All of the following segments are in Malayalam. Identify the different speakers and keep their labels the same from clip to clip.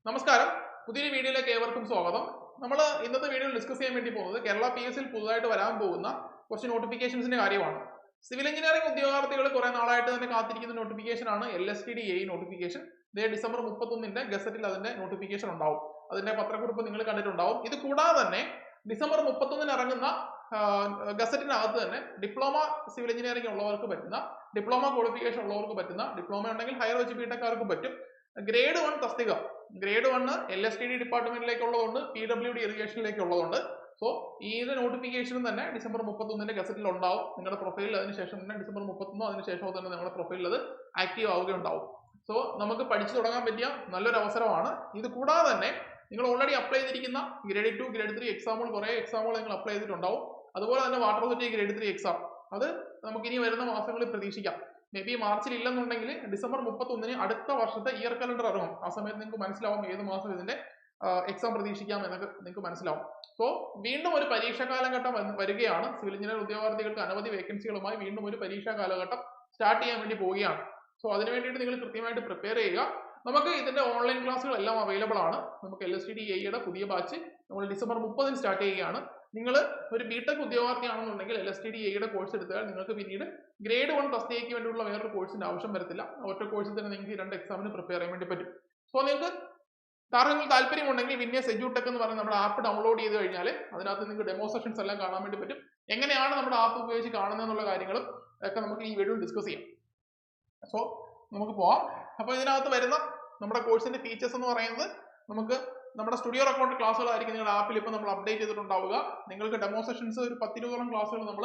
Speaker 1: നമസ്കാരം, പുതിയൊരു വീഡിയോയിലേക്ക് ഏവർക്കും സ്വാഗതം. നമ്മൾ ഇന്നത്തെ വീഡിയോയിൽ ഡിസ്കസ് ചെയ്യാൻ വേണ്ടി പോകുന്നത് കേരള PSC പുതുതായിട്ട് വരാൻ പോകുന്ന കുറച്ച് നോട്ടിഫിക്കേഷൻസിന്റെ കാര്യമാണ്. സിവിൽ എഞ്ചിനീയറിംഗ് ഉദ്യോഗാർത്ഥികൾ കുറെ നാളായിട്ട് തന്നെ കാത്തിരിക്കുന്ന നോട്ടിഫിക്കേഷൻ ആണ് LSTD നോട്ടിഫിക്കേഷൻ. ഡിസംബർ 31 ഗസറ്റിൽ അതിന്റെ നോട്ടിഫിക്കേഷൻ ഉണ്ടാവും. അതിന്റെ പത്രക്കുറിപ്പ് നിങ്ങൾ കണ്ടിട്ടുണ്ടാവും. ഇത് കൂടാതെ തന്നെ ഡിസംബർ 31 ഇറങ്ങുന്ന ഗസറ്റിനകത്ത് തന്നെ ഡിപ്ലോമ സിവിൽ എഞ്ചിനീയറിംഗ് ഉള്ളവർക്ക് പറ്റുന്ന, ഡിപ്ലോമ ക്വാളിഫിക്കേഷൻ ഉള്ളവർക്ക് പറ്റുന്ന, ഡിപ്ലോമ ഉണ്ടെങ്കിൽ ഹയർ എഡ്യൂക്കേറ്റർക്കാർക്ക് പറ്റും, ഗ്രേഡ് 1 തസ്തിക. Grade 1 LSTD ഡിപ്പാർട്ട്മെന്റിലേക്കുള്ളതുണ്ട്, PWD ഇറിഗേഷനിലേക്കുള്ളതുണ്ട്. സോ ഈ നോട്ടിഫിക്കേഷനും തന്നെ ഡിസംബർ 31 ഗസറ്റിൽ ഉണ്ടാവും. നിങ്ങളുടെ പ്രൊഫൈലിൽ അതിനുശേഷം തന്നെ ഡിസംബർ 31 അതിനുശേഷം തന്നെ നിങ്ങളുടെ പ്രൊഫൈലിൽ അത് ആക്റ്റീവ് ആവുകയുണ്ടാവും. സോ നമുക്ക് പഠിച്ചു തുടങ്ങാൻ പറ്റിയ നല്ലൊരു അവസരമാണ്. ഇത് കൂടാതെ തന്നെ നിങ്ങൾ ഓൾറെഡി അപ്ലൈ ചെയ്തിരിക്കുന്ന ഗ്രേഡ് 2 ഗ്രേഡ് 3 എക്സാമുകൾ, കുറേ എക്സാമുകൾ നിങ്ങൾ അപ്ലൈ ചെയ്തിട്ടുണ്ടാവും. അതുപോലെ തന്നെ വാട്ടർ അതോറിറ്റി ഗ്രേഡ് 3 എക്സാം, അത് നമുക്ക് ഇനി വരുന്ന മാസങ്ങളിൽ പ്രതീക്ഷിക്കാം. മേ ബി മാർച്ചിൽ ഇല്ലെന്നുണ്ടെങ്കിൽ ഡിസംബർ 31 അടുത്ത വർഷത്തെ ഇയർ കലണ്ടർ ഇറങ്ങും. ആ സമയത്ത് നിങ്ങൾക്ക് മനസ്സിലാവും ഏത് മാസം ഇതിന്റെ എക്സാം പ്രതീക്ഷിക്കാം എന്നൊക്കെ നിങ്ങൾക്ക് മനസ്സിലാവും. സോ വീണ്ടും ഒരു പരീക്ഷാ കാലഘട്ടം വരികയാണ്. സിവിൽ എഞ്ചിനീയർ ഉദ്യോഗാർത്ഥികൾക്ക് അനവധി വേക്കൻസികളുമായി വീണ്ടും ഒരു പരീക്ഷാ കാലഘട്ടം സ്റ്റാർട്ട് ചെയ്യാൻ വേണ്ടി പോവുകയാണ്. സോ അതിനു വേണ്ടിയിട്ട് നിങ്ങൾ കൃത്യമായിട്ട് പ്രിപ്പയർ ചെയ്യുക. നമുക്ക് ഇതിന്റെ ഓൺലൈൻ ക്ലാസ്സുകൾ എല്ലാം അവൈലബിൾ ആണ്. നമുക്ക് LSTD പുതിയ ബാച്ച് നമ്മൾ ഡിസംബർ 30 സ്റ്റാർട്ട് ചെയ്യുകയാണ്. നിങ്ങൾ ഒരു ബിടെക് ഉദ്യോഗാർത്ഥിയാണെന്നുണ്ടെങ്കിൽ LSTD കോഴ്സ് എടുത്താൽ നിങ്ങൾക്ക് പിന്നീട് ഗ്രേഡ് 1 തസ്തികയ്ക്ക് വേണ്ടിയുള്ള വേറൊരു കോഴ്സിന്റെ ആവശ്യം വരത്തില്ല. ഒറ്റ കോഴ്സിൽ തന്നെ നിങ്ങൾക്ക് 2 എക്സാമിന് പ്രിപ്പയർ ചെയ്യാൻ വേണ്ടി പറ്റും. സോ നിങ്ങൾക്ക് താല്പര്യമുണ്ടെങ്കിൽ വിന്യാസ് എഡ്യൂടെക് എന്ന് പറയുന്ന നമ്മുടെ ആപ്പ് ഡൗൺലോഡ് ചെയ്ത് കഴിഞ്ഞാൽ അതിനകത്ത് നിങ്ങൾക്ക് ഡെമോ സെഷൻസ് എല്ലാം കാണാൻ വേണ്ടി പറ്റും. എങ്ങനെയാണ് നമ്മുടെ ആപ്പ് ഉപയോഗിച്ച് കാണുന്നതെന്നുള്ള കാര്യങ്ങളും ഒക്കെ നമുക്ക് ഈ വീഡിയോയിൽ ഡിസ്കസ് ചെയ്യാം. സോ നമുക്ക് പോവാം. അപ്പോൾ ഇതിനകത്ത് വരുന്ന നമ്മുടെ കോഴ്സിന്റെ ഫീച്ചേഴ്സ് എന്ന് പറയുന്നത്, നമുക്ക് നമ്മുടെ സ്റ്റുഡിയോ റെക്കോർഡ് ക്ലാസ്സുകളായിരിക്കും നിങ്ങളുടെ ആപ്പിൽ ഇപ്പോൾ നമ്മൾ അപ്ഡേറ്റ് ചെയ്തിട്ടുണ്ടാവുക. നിങ്ങൾക്ക് ഡെമോ സെഷൻസ് ഒരു 10-20 ക്ലാസ്സുകൾ നമ്മൾ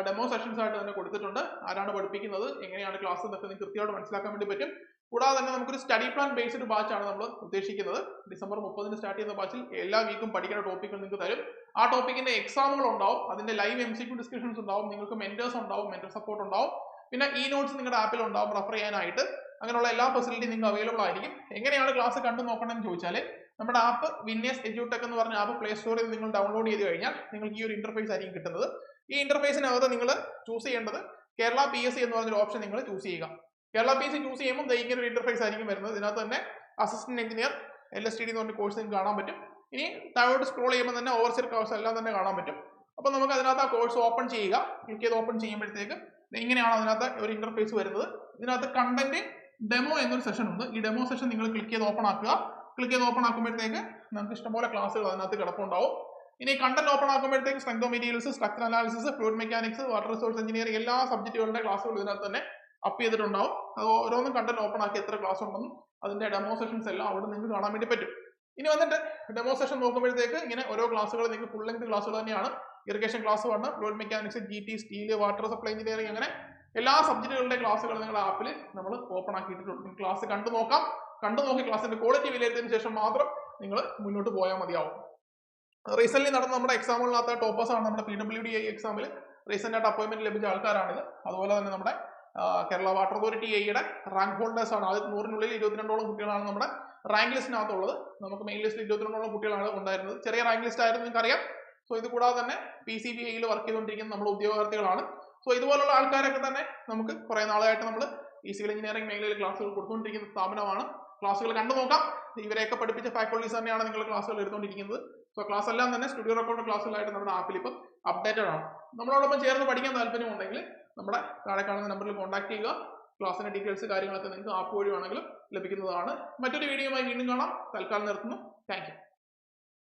Speaker 1: ഡെമോ സെഷൻസ് ആയിട്ട് തന്നെ കൊടുത്തിട്ടുണ്ട്. ആരാണ് പഠിപ്പിക്കുന്നത്, എങ്ങനെയാണ് ക്ലാസ് എന്നൊക്കെ നിങ്ങൾക്ക് കൃത്യമായിട്ട് മനസ്സിലാക്കാൻ വേണ്ടി പറ്റും. കൂടാതെ തന്നെ നമുക്കൊരു സ്റ്റഡി പ്ലാൻ ബേസ്ഡ് ബാച്ചാണ് നമ്മൾ ഉദ്ദേശിക്കുന്നത്. ഡിസംബർ 30 സ്റ്റാർട്ട് ചെയ്യുന്ന ബാച്ചിൽ എല്ലാ വീക്കും പഠിക്കുന്ന ടോപ്പിക്കുകൾ നിങ്ങൾക്ക് തരും. ആ ടോപ്പിക്കിന്റെ എക്സാമുകൾ ഉണ്ടാവും, അതിന്റെ ലൈവ് MCQ ഡിസ്കഷൻസ് ഉണ്ടാവും, നിങ്ങൾക്ക് മെന്റേഴ്സ് ഉണ്ടാവും, മെന്റർ സപ്പോർട്ട് ഉണ്ടാവും, പിന്നെ നോട്ട്സ് നിങ്ങളുടെ ആപ്പിൽ ഉണ്ടാവും റെഫർ ചെയ്യാനായിട്ട്. അങ്ങനെയുള്ള എല്ലാ ഫെസിലിറ്റിയും നിങ്ങൾക്ക് അവൈലബിൾ ആയിരിക്കും. എങ്ങനെയാണ് ക്ലാസ് കണ്ടു നോക്കണമെന്ന് ചോദിച്ചാൽ, നമ്മുടെ ആപ്പ് വിന്യാസ് എഡ്യൂടെക് എന്ന് പറഞ്ഞ ആപ്പ് പ്ലേ സ്റ്റോറിൽ നിങ്ങൾ ഡൗൺലോഡ് ചെയ്ത് കഴിഞ്ഞാൽ നിങ്ങൾക്ക് ഈ ഒരു ഇന്റർഫേസ് ആയിരിക്കും കിട്ടുന്നത്. ഈ ഇന്റർഫേസിനകത്ത് നിങ്ങൾ ചൂസ് ചെയ്യേണ്ടത് കേരള PSC എന്ന് പറഞ്ഞൊരു ഓപ്ഷൻ നിങ്ങൾ ചൂസ് ചെയ്യുക. കേരള PSC ചൂസ് ചെയ്യുമ്പോൾ ഇങ്ങനെ ഒരു ഇന്റർഫേസ് ആയിരിക്കും വരുന്നത്. ഇതിനകത്ത് തന്നെ അസിസ്റ്റന്റ് എഞ്ചിനീയർ LSTD എന്ന് പറഞ്ഞ കോഴ്സ് നിങ്ങൾക്ക് കാണാൻ പറ്റും. ഇനി താഴോട്ട് സ്ക്രോൾ ചെയ്യുമ്പോൾ തന്നെ ഓവർസിയർ കോഴ്സ് എല്ലാം തന്നെ കാണാൻ പറ്റും. അപ്പോൾ നമുക്ക് അതിനകത്ത് ആ കോഴ്സ് ഓപ്പൺ ചെയ്യുക. ക്ലിക്ക് ചെയ്ത് ഓപ്പൺ ചെയ്യുമ്പോഴത്തേക്ക് ഇങ്ങനെയാണ് അതിനകത്ത് ഒരു ഇന്റർഫേസ് വരുന്നത്. ഇതിനകത്ത് കണ്ടന്റ് ഡെമോ എന്നൊരു സെഷൻ ഉണ്ട്. ഈ ഡെമോ സെഷൻ നിങ്ങൾ ക്ലിക്ക് ചെയ്ത് ഓപ്പൺ ആക്കുക. ക്ലിക്ക് ചെയ്ത് ഓപ്പൺ ആക്കുമ്പോഴത്തേക്ക് നമുക്ക് ഇഷ്ടംപോലെ ക്ലാസ്സുകൾ അതിനകത്ത് കിടപ്പുണ്ടാവും. ഇനി കണ്ടന്റ് ഓപ്പൺ ആക്കുമ്പോഴത്തേക്ക് strength of materials, structure analysis, fluid mechanics, water resource engineering എല്ലാ സബ്ജക്റ്റുകളുടെ ക്ലാസ്സുകൾ ഇതിനകത്ത് തന്നെ അപ്പ് ചെയ്തിട്ടുണ്ടാവും. അത് ഓരോന്നും കണ്ടന്റ് ഓപ്പൺ ആക്കി എത്ര ക്ലാസ് ഉണ്ടെന്നും അതിന്റെ ഡെമോ സെഷൻസ് എല്ലാം അവിടെ നിങ്ങൾക്ക് കാണാൻ വേണ്ടി പറ്റും. ഇനി വന്നിട്ട് ഡെമോ സെഷൻ നോക്കുമ്പോഴത്തേക്ക് ഇങ്ങനെ ഓരോ ക്ലാസ്സുകൾ നിങ്ങൾക്ക് ഫുൾ ലെങ്ത് ക്ലാസ്സുകൾ തന്നെയാണ്. Irrigation class 1, fluid mechanics, GT, steel, water supply engineering, അങ്ങനെ എല്ലാ സബ്ജക്റ്റുകളുടെ ക്ലാസ്സുകൾ നിങ്ങളുടെ ആപ്പിൽ നമ്മൾ ഓപ്പൺ ആക്കിയിട്ടുണ്ട്. ക്ലാസ് കണ്ടു നോക്കാം. കണ്ടു നോക്കി ക്ലാസ്സിന്റെ ക്വാളിറ്റി വിലയിരുത്തിയതിനു ശേഷം മാത്രം നിങ്ങൾ മുന്നോട്ട് പോയാൽ മതിയാവും. റീസെന്റ് നടന്ന നമ്മുടെ എക്സാമുകളിനകത്ത് ടോപ്പേഴ്സ് ആണ് നമ്മുടെ PWD എക്സാമിൽ റീസെന്റ് ആയിട്ട് അപ്പോയിന്റ്മെന്റ് ലഭിച്ച ആൾക്കാരാണിത്. അതുപോലെ തന്നെ നമ്മുടെ Kerala water authority rank holders ആണ്. അത് 100-നുള്ളിൽ 22ഓളം കുട്ടികളാണ് നമ്മുടെ റാങ്ക് ലിസ്റ്റിനകത്തുള്ളത്. നമുക്ക് മെയിൻ ലിസ്റ്റിൽ 22ഓളം കുട്ടികളാണ് ഉണ്ടായിരുന്നത്. ചെറിയ റാങ്ക് ലിസ്റ്റ് ആയിരുന്നു, നിങ്ങൾക്ക് അറിയാം. സോ ഇത് കൂടാതെ തന്നെ PCBA വർക്ക് ചെയ്തുകൊണ്ടിരിക്കുന്ന നമ്മുടെ ഉദ്യോഗാർത്ഥികളാണ്. സോ ഇതുപോലുള്ള ആൾക്കാരൊക്കെ തന്നെ നമുക്ക് കുറെ നാളായിട്ട് നമ്മൾ ഈ സിവിൽ എഞ്ചിനീയറിംഗ് മേഖലയിൽ ക്ലാസ്സുകൾ കൊടുത്തുകൊണ്ടിരിക്കുന്ന സ്ഥാപനമാണ്. ക്ലാസ്സുകൾ കണ്ടു നോക്കാം. ഇവരെയൊക്കെ പഠിപ്പിച്ച ഫാക്കൽറ്റീസ് തന്നെയാണ് നിങ്ങൾ ക്ലാസ്സുകൾ എടുത്തുകൊണ്ടിരിക്കുന്നത്. സോ ക്ലാസ് എല്ലാം തന്നെ സ്റ്റുഡിയോ റെക്കോർഡ് ക്ലാസ്സുകളായിട്ട് നമ്മുടെ ആപ്പിൽ ഇപ്പം അപ്ഡേറ്റഡ് ആണ്. നമ്മളോടൊപ്പം ചേർന്ന് പഠിക്കാൻ താല്പര്യമുണ്ടെങ്കിൽ നമ്മുടെ താഴെ കാണുന്ന നമ്പറിൽ കോൺടാക്ട് ചെയ്യുക. ക്ലാസ്സിന്റെ ഡീറ്റെയിൽസ് കാര്യങ്ങളൊക്കെ നിങ്ങൾക്ക് ആപ്പ് വഴി വേണമെങ്കിലും ലഭിക്കുന്നതാണ്. മറ്റൊരു വീഡിയോയുമായി വീണ്ടും കാണാം. തൽക്കാലം നിർത്തുന്നു. Thank you.